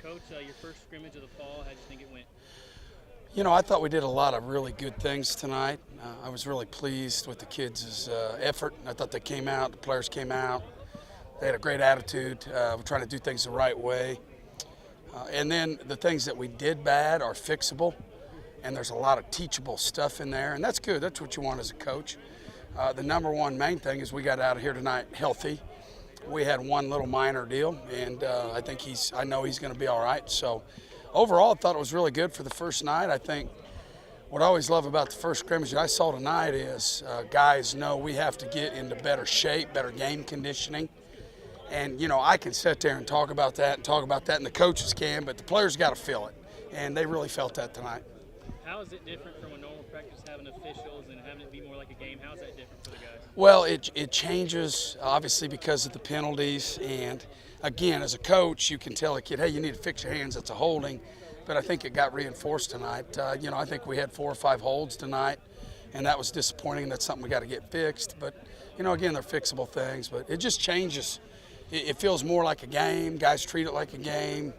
Coach, your first scrimmage of the fall, how did you think it went? You know, I thought we did a lot of really good things tonight. I was really pleased with the kids' effort. I thought they came out, the players came out. They had a great attitude. We're trying to do things the right way. And then the things that we did bad are fixable. And there's a lot of teachable stuff in there. And that's good. That's what you want as a coach. The number one main thing is we got out of here tonight healthy. We had one little minor deal, and I know he's going to be all right. So overall, I thought it was really good for the first night. I think what I always love about the first scrimmage that I saw tonight is guys know we have to get into better shape, better game conditioning. And, you know, I can sit there and talk about that, and the coaches can, but the players got to feel it. And they really felt that tonight. How is it different from a normal practice, having officials and having it be more like a game? How is that different for the guys? Well, it changes, obviously, because of the penalties. And, again, as a coach, you can tell a kid, hey, you need to fix your hands. It's a holding. But I think it got reinforced tonight. I think we had 4 or 5 holds tonight, and that was disappointing. That's something we got to get fixed. But, again, they're fixable things. But it just changes. It feels more like a game. Guys treat it like a game.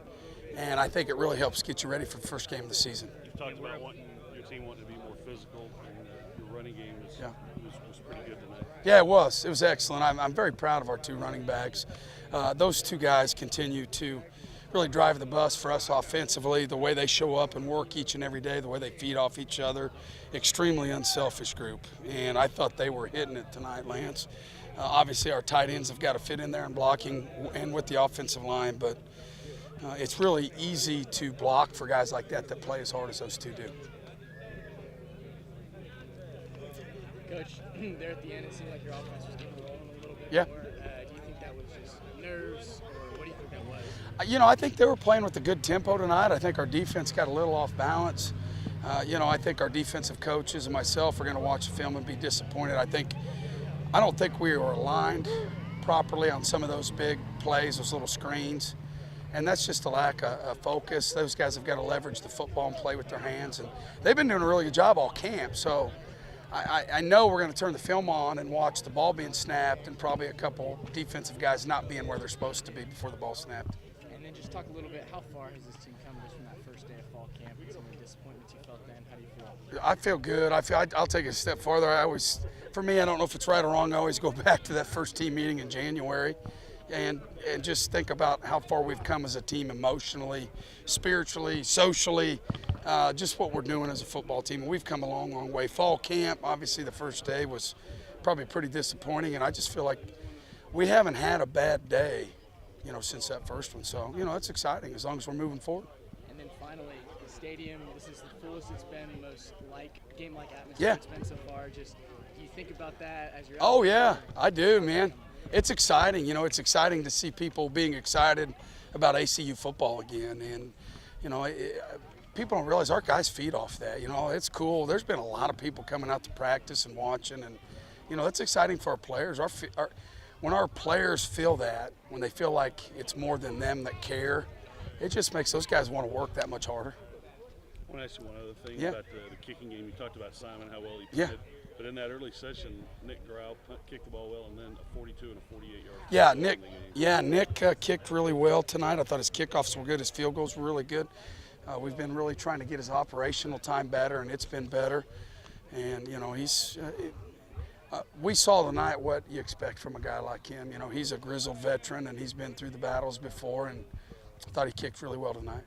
And I think it really helps get you ready for the first game of the season. You've talked about your team wanting to be more physical, and your running game was pretty good tonight. Yeah, it was. It was excellent. I'm very proud of our 2 running backs. Those 2 guys continue to really drive the bus for us offensively, the way they show up and work each and every day, the way they feed off each other. Extremely unselfish group. And I thought they were hitting it tonight, Lance. Obviously, our tight ends have got to fit in there and blocking and with the offensive line, but it's really easy to block for guys like that play as hard as those 2 do. Coach, there at the end, it seemed like your offense was getting rolling a little bit Yeah. more. Do you think that was just nerves, or what do you think that was? I think they were playing with a good tempo tonight. I think our defense got a little off balance. I think our defensive coaches and myself are going to watch the film and be disappointed. I don't think we were aligned properly on some of those big plays, those little screens. And that's just a lack of focus. Those guys have got to leverage the football and play with their hands. And they've been doing a really good job all camp. So I know we're going to turn the film on and watch the ball being snapped and probably a couple defensive guys not being where they're supposed to be before the ball snapped. And then just talk a little bit, how far has this team come just from that first day of fall camp and some of the disappointments you felt then? How do you feel? I feel good. I'll take it a step farther. For me, I don't know if it's right or wrong. I always go back to that first team meeting in January. And just think about how far we've come as a team emotionally, spiritually, socially, just what we're doing as a football team. And we've come a long, long way. Fall camp, obviously the first day was probably pretty disappointing, and I just feel like we haven't had a bad day, since that first one. So, it's exciting as long as we're moving forward. And then finally, the stadium, this is the fullest it's been, most game-like atmosphere it's been so far. Just, do you think about that as you're Oh, yeah, I do, man. It's exciting. It's exciting to see people being excited about ACU football again. And, people don't realize our guys feed off that. It's cool. There's been a lot of people coming out to practice and watching. And, it's exciting for our players. When our players feel that, when they feel like it's more than them that care, it just makes those guys want to work that much harder. I want to ask you one other thing about the kicking game. You talked about Simon, how well he punted. But in that early session, Nick Dorrel kicked the ball well, and then a 42 and a 48-yard. Nick kicked really well tonight. I thought his kickoffs were good. His field goals were really good. We've been really trying to get his operational time better, and it's been better. And, we saw tonight what you expect from a guy like him. He's a grizzled veteran, and he's been through the battles before, and I thought he kicked really well tonight.